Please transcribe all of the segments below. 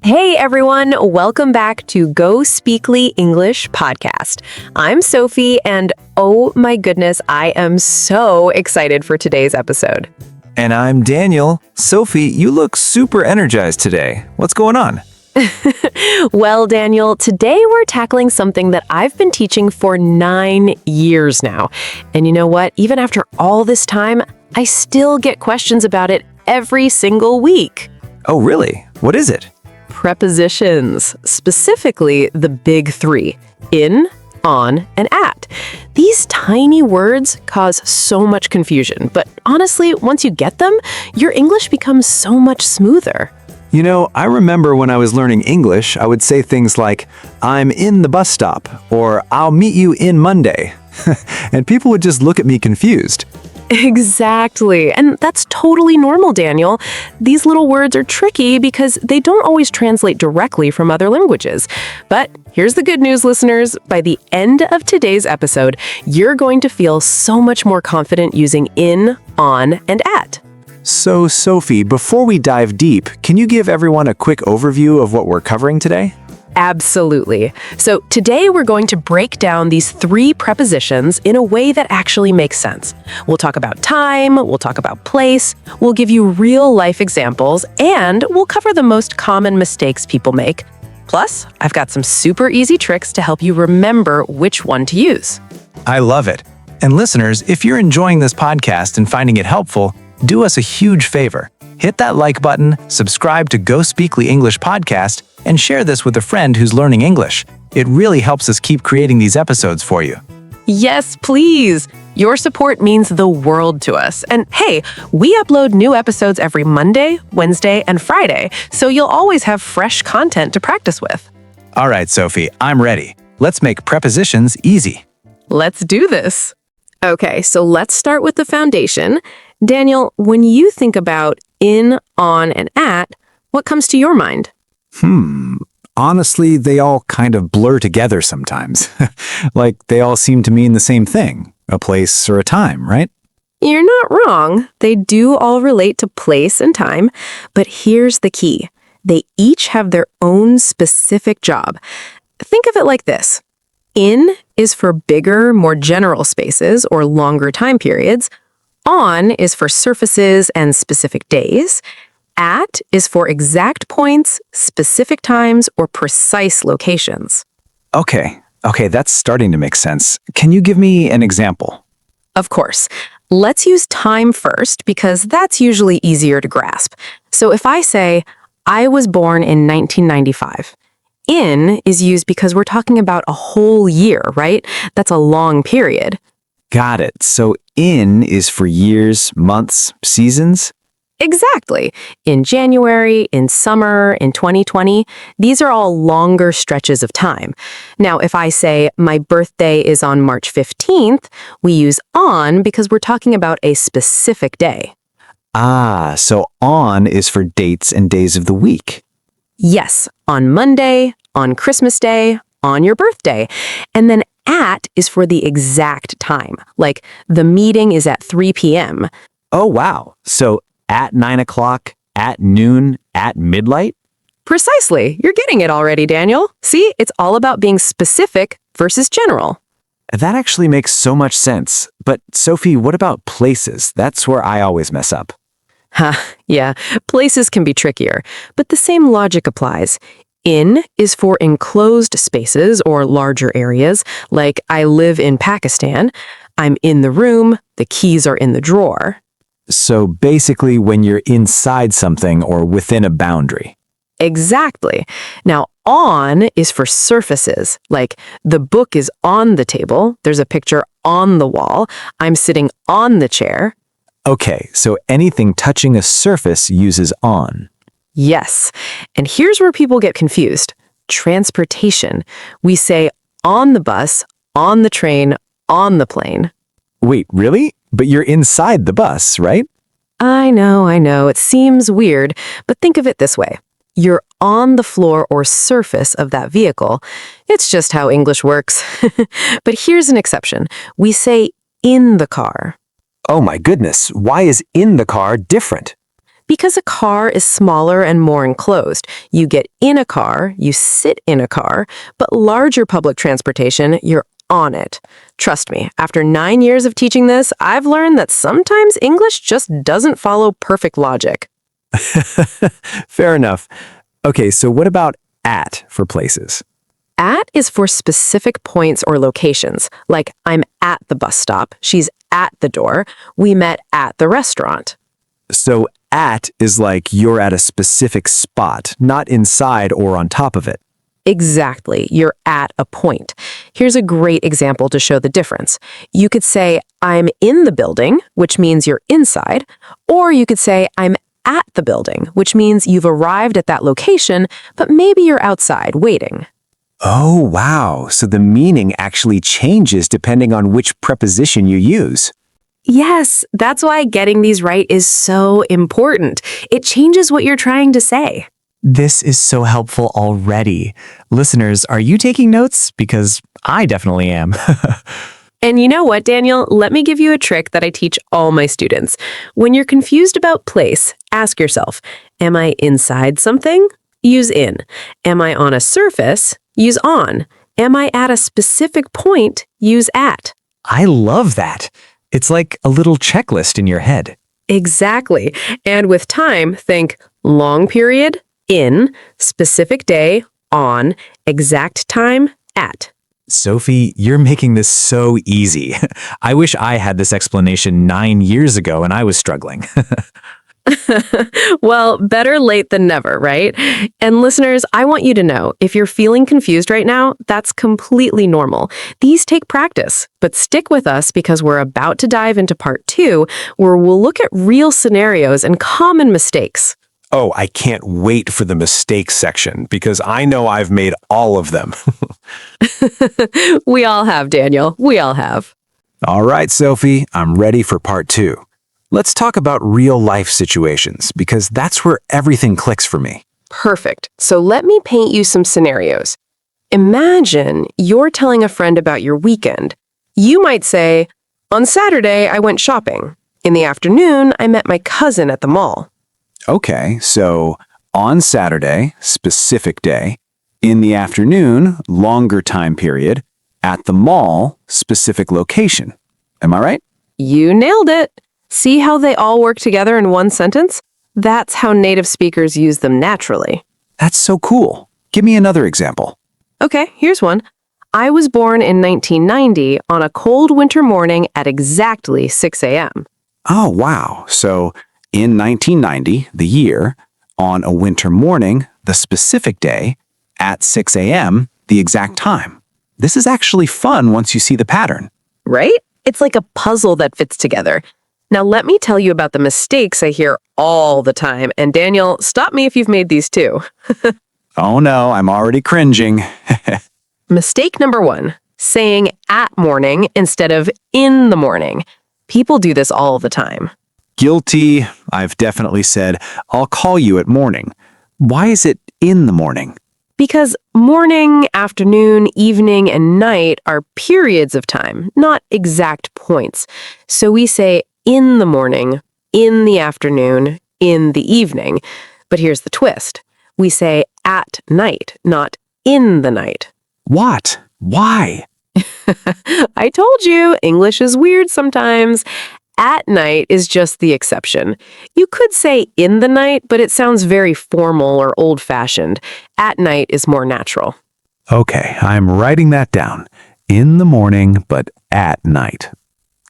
Hey everyone, welcome back to GOSPEAKLY English Podcast. I'm Sophie, and oh my goodness, I am so excited for today's episode. And I'm Daniel. Sophie, you look super energized today. What's going on? Well, Daniel, today we're tackling something that I've been teaching for 9 years now. And you know what? Even after all this time, I still get questions about it every single week. Oh, really? What is it? Prepositions, specifically the big three: in, on, and at. These tiny words cause so much confusion, but honestly, once you get them, your English becomes so much smoother. You know, I remember when I was learning English, I would say things like, I'm in the bus stop, or I'll meet you in Monday. And people would just look at me confused. Exactly. And that's totally normal, Daniel. These little words are tricky because they don't always translate directly from other languages. But here's the good news, listeners. By the end of today's episode, you're going to feel so much more confident using in, on, and at. So, Sophie, before we dive deep, can you give everyone a quick overview of what we're covering today? Absolutely. So today we're going to break down these 3 prepositions in a way that actually makes sense. We'll talk about time, we'll talk about place, we'll give you real-life examples, and we'll cover the most common mistakes people make. Plus, I've got some super easy tricks to help you remember which one to use. I love it. And listeners, if you're enjoying this podcast and finding it helpful, do us a huge favor. Hit that like button, subscribe to GOSPEAKLY English Podcast, and share this with a friend who's learning English. It really helps us keep creating these episodes for you. Yes, please. Your support means the world to us. And hey, we upload new episodes every Monday, Wednesday, and Friday, so you'll always have fresh content to practice with. All right, Sophie, I'm ready. Let's make prepositions easy. Let's do this. Okay, so let's start with the foundation. Daniel, when you think about in, on, and at, what comes to your mind? Honestly, they all kind of blur together sometimes. Like they all seem to mean the same thing, a place or a time, right? You're not wrong. They do all relate to place and time, but here's the key. They each have their own specific job. Think of it like this. In is for bigger, more general spaces or longer time periods. On is for surfaces and specific days. At is for exact points, specific times, or precise locations. Okay, that's starting to make sense. Can you give me an example? Of course. Let's use time first because that's usually easier to grasp. So if I say, I was born in 1995, in is used because we're talking about a whole year, right? That's a long period. Got it. So in is for years, months, seasons? Exactly. In January, in summer, in 2020, these are all longer stretches of time. Now, if I say my birthday is on March 15th, we use on because we're talking about a specific day. Ah, so on is for dates and days of the week. Yes, on Monday, on Christmas Day, on your birthday. And then at is for the exact time, like the meeting is at 3 p.m. Oh, wow. So at 9 o'clock, at noon, at midnight? Precisely. You're getting it already, Daniel. See, it's all about being specific versus general. That actually makes so much sense. But Sophie, what about places? That's where I always mess up. Yeah, places can be trickier, but the same logic applies. In is for enclosed spaces or larger areas, like I live in Pakistan. I'm in the room, the keys are in the drawer. So basically when you're inside something or within a boundary. Exactly. Now, on is for surfaces, like the book is on the table, there's a picture on the wall, I'm sitting on the chair. Okay, so anything touching a surface uses on. Yes. And here's where people get confused. Transportation. We say on the bus, on the train, on the plane. Wait, really? But you're inside the bus, right? I know. It seems weird, but think of it this way. You're on the floor or surface of that vehicle. It's just how English works. But here's an exception. We say in the car. Oh my goodness, why is in the car different? Because a car is smaller and more enclosed. You get in a car, you sit in a car, but larger public transportation, you're on it. Trust me, after 9 years of teaching this, I've learned that sometimes English just doesn't follow perfect logic. Fair enough. Okay, so what about at for places? At is for specific points or locations, like I'm at the bus stop, she's at the door, we met at the restaurant. So at is like you're at a specific spot, not inside or on top of it. Exactly, you're at a point. Here's a great example to show the difference. You could say, I'm in the building, which means you're inside, or you could say, I'm at the building, which means you've arrived at that location, but maybe you're outside waiting. Oh, wow. So the meaning actually changes depending on which preposition you use. Yes, that's why getting these right is so important. It changes what you're trying to say. This is so helpful already. Listeners, are you taking notes? Because I definitely am. And you know what, Daniel? Let me give you a trick that I teach all my students. When you're confused about place, ask yourself, am I inside something? Use in. Am I on a surface? Use on. Am I at a specific point? Use at. I love that. It's like a little checklist in your head. Exactly. And with time, think long period, in, specific day, on, exact time, at. Sophie, you're making this so easy. I wish I had this explanation 9 years ago and I was struggling. Well, better late than never, right? And listeners, I want you to know, if you're feeling confused right now, that's completely normal. These take practice, but stick with us because we're about to dive into part 2, where we'll look at real scenarios and common mistakes. Oh, I can't wait for the mistakes section because I know I've made all of them. We all have, Daniel. We all have. All right, Sophie, I'm ready for part 2. Let's talk about real life situations because that's where everything clicks for me. Perfect. So let me paint you some scenarios. Imagine you're telling a friend about your weekend. You might say, on Saturday, I went shopping. In the afternoon, I met my cousin at the mall. Okay, so on Saturday, specific day, in the afternoon, longer time period, at the mall, specific location. Am I right? You nailed it. See how they all work together in one sentence? That's how native speakers use them naturally. That's so cool. Give me another example. Okay, here's one. I was born in 1990 on a cold winter morning at exactly 6 a.m. Oh, wow. So in 1990, the year, on a winter morning, the specific day, at 6 a.m., the exact time. This is actually fun once you see the pattern. Right? It's like a puzzle that fits together. Now let me tell you about the mistakes I hear all the time. And Daniel, stop me if you've made these too. Oh no, I'm already cringing. Mistake number 1, saying at morning instead of in the morning. People do this all the time. Guilty. I've definitely said, I'll call you at morning. Why is it in the morning? Because morning, afternoon, evening, and night are periods of time, not exact points. So we say in the morning, in the afternoon, in the evening. But here's the twist. We say at night, not in the night. What? Why? I told you, English is weird sometimes. At night is just the exception. You could say in the night, but it sounds very formal or old-fashioned. At night is more natural. Okay, I'm writing that down. In the morning, but at night.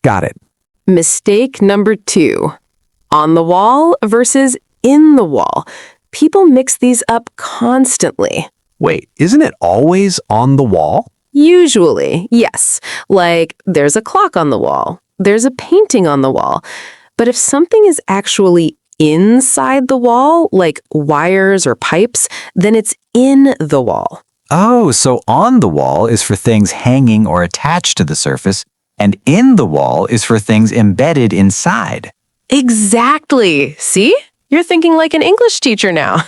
Got it. Mistake number 2. On the wall versus in the wall. People mix these up constantly. Wait, isn't it always on the wall? Usually, yes. Like, there's a clock on the wall. There's a painting on the wall. But if something is actually inside the wall, like wires or pipes, then it's in the wall. Oh, so on the wall is for things hanging or attached to the surface, and in the wall is for things embedded inside. Exactly. See? You're thinking like an English teacher now.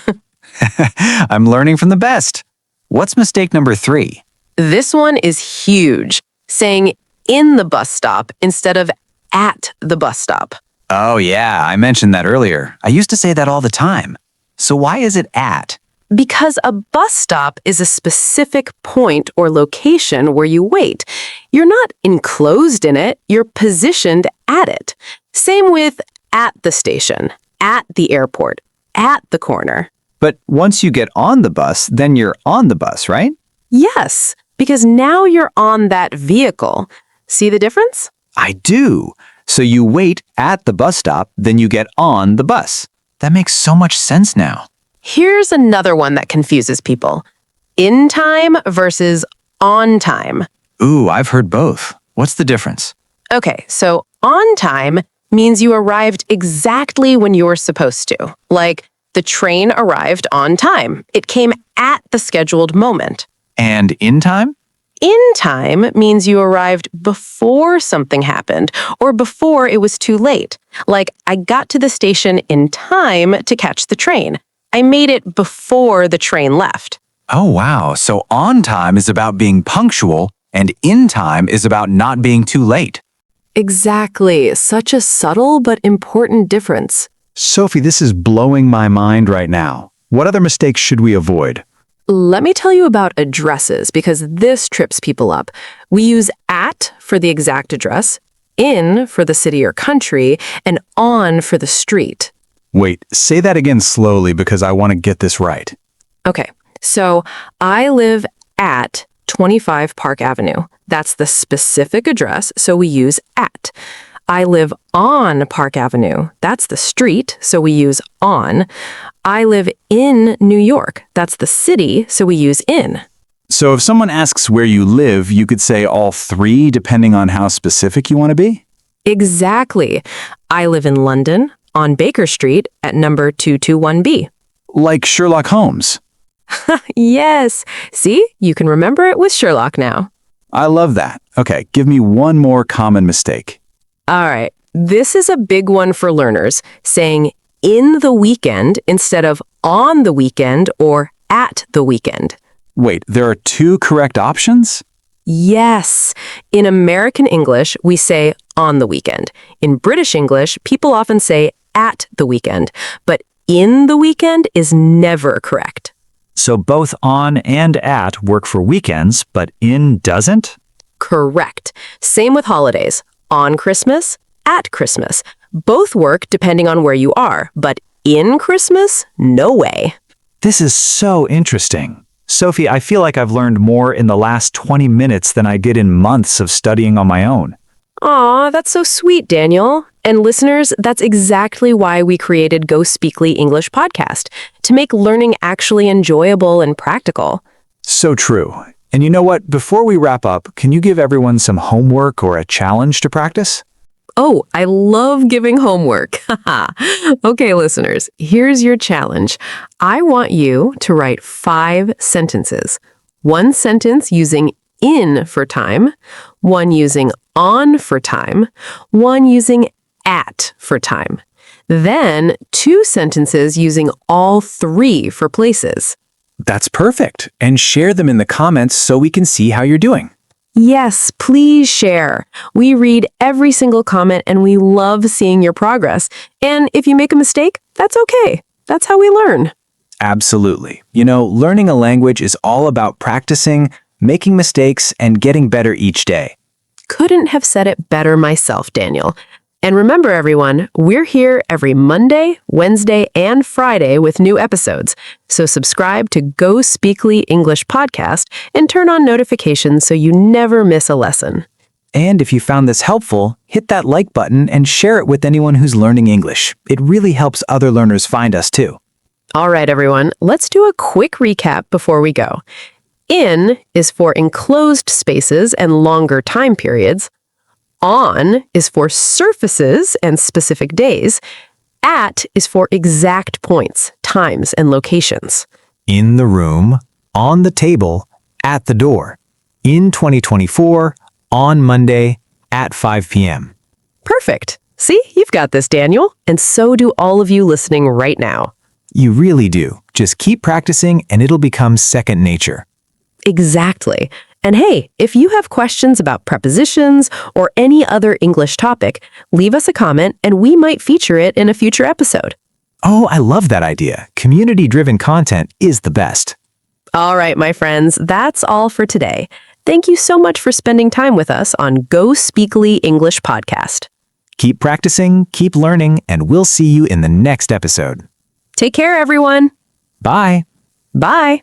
I'm learning from the best. What's mistake number 3? This one is huge. Saying in the bus stop instead of at the bus stop. Oh, yeah, I mentioned that earlier. I used to say that all the time. So why is it at? Because a bus stop is a specific point or location where you wait. You're not enclosed in it, you're positioned at it. Same with at the station, at the airport, at the corner. But once you get on the bus, then you're on the bus, right? Yes, because now you're on that vehicle. See the difference? I do. So you wait at the bus stop, then you get on the bus. That makes so much sense now. Here's another one that confuses people. In time versus on time. Ooh, I've heard both. What's the difference? Okay, so on time means you arrived exactly when you were supposed to. Like, the train arrived on time. It came at the scheduled moment. And in time? In time means you arrived before something happened or before it was too late. Like, I got to the station in time to catch the train. I made it before the train left. Oh, wow. So on time is about being punctual, and in time is about not being too late. Exactly. Such a subtle but important difference. Sophie, this is blowing my mind right now. What other mistakes should we avoid? Let me tell you about addresses because this trips people up. We use at for the exact address, in for the city or country, and on for the street. Wait, say that again slowly because I want to get this right. Okay, so I live at 25 Park Avenue. That's the specific address, so we use at. I live on Park Avenue. That's the street, so we use on. I live in New York. That's the city, so we use in. So if someone asks where you live, you could say all three depending on how specific you want to be? Exactly. I live in London, on Baker Street at number 221B. Like Sherlock Holmes. Yes. See, you can remember it with Sherlock now. I love that. Okay, give me one more common mistake. All right. This is a big one for learners, saying in the weekend instead of on the weekend or at the weekend. Wait, there are two correct options? Yes. In American English, we say on the weekend. In British English, people often say at the weekend, but in the weekend is never correct. So both on and at work for weekends, but in doesn't? Correct. Same with holidays. On Christmas, at Christmas. Both work depending on where you are, but in Christmas, no way. This is so interesting. Sophie, I feel like I've learned more in the last 20 minutes than I did in months of studying on my own. Aw, that's so sweet, Daniel. And listeners, that's exactly why we created Go Speakly English Podcast, to make learning actually enjoyable and practical. So true. And you know what? Before we wrap up, can you give everyone some homework or a challenge to practice? Oh, I love giving homework. Okay, listeners, here's your challenge. I want you to write 5 sentences. 1 sentence using in for time, 1 using on for time, 1 using at for time. Then 2 sentences using all 3 for places. That's perfect. And share them in the comments so we can see how you're doing. Yes, please share. We read every single comment and we love seeing your progress. And if you make a mistake, that's okay. That's how we learn. Absolutely. You know, learning a language is all about practicing, making mistakes, and getting better each day. Couldn't have said it better myself, Daniel. And remember, everyone, we're here every Monday, Wednesday, and Friday with new episodes. So subscribe to Go Speakly English Podcast and turn on notifications so you never miss a lesson. And if you found this helpful, hit that like button and share it with anyone who's learning English. It really helps other learners find us too. All right, everyone, let's do a quick recap before we go. In is for enclosed spaces and longer time periods. On is for surfaces and specific days. At is for exact points, times, and locations. In the room, on the table, at the door. In 2024, on Monday, at 5 p.m. Perfect. See, you've got this, Daniel. And so do all of you listening right now. You really do. Just keep practicing and it'll become second nature. Exactly. And hey, if you have questions about prepositions or any other English topic, leave us a comment and we might feature it in a future episode. Oh, I love that idea. Community-driven content is the best. All right, my friends, that's all for today. Thank you so much for spending time with us on Go Speakly English Podcast. Keep practicing, keep learning, and we'll see you in the next episode. Take care, everyone. Bye. Bye.